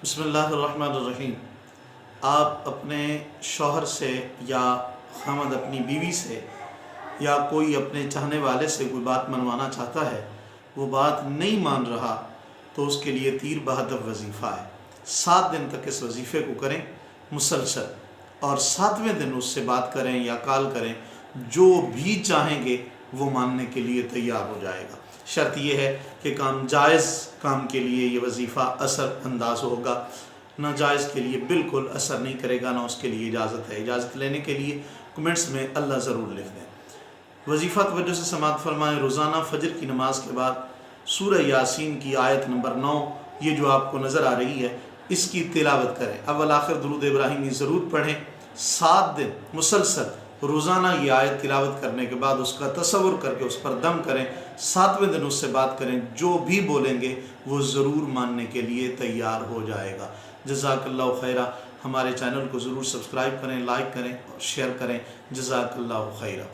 بسم اللہ الرحمن الرحیم۔ آپ اپنے شوہر سے یا خامد اپنی بیوی سے یا کوئی اپنے چاہنے والے سے کوئی بات منوانا چاہتا ہے، وہ بات نہیں مان رہا تو اس کے لیے تیر بہدف وظیفہ ہے۔ 7 دن تک اس وظیفے کو کریں مسلسل، اور 7ویں دن اس سے بات کریں یا کال کریں، جو بھی چاہیں گے وہ ماننے کے لیے تیار ہو جائے گا۔ شرط یہ ہے کہ جائز کام کے لیے یہ وظیفہ اثر انداز ہوگا، ناجائز کے لیے بالکل اثر نہیں کرے گا، نہ اس کے لیے اجازت ہے۔ اجازت لینے کے لیے کمنٹس میں اللہ ضرور لکھ دیں۔ وظیفہ توجہ سے سماعت فرمائیں۔ روزانہ فجر کی نماز کے بعد سورہ یاسین کی آیت نمبر 9، یہ جو آپ کو نظر آ رہی ہے، اس کی تلاوت کریں۔ اول آخر درود ابراہیمی ضرور پڑھیں۔ 7 دن مسلسل روزانہ یہ آیت تلاوت کرنے کے بعد اس کا تصور کر کے اس پر دم کریں۔ 7ویں دن اس سے بات کریں، جو بھی بولیں گے وہ ضرور ماننے کے لیے تیار ہو جائے گا۔ جزاک اللہ خیرہ۔ ہمارے چینل کو ضرور سبسکرائب کریں، لائک کریں اور شیئر کریں۔ جزاک اللہ خیرہ۔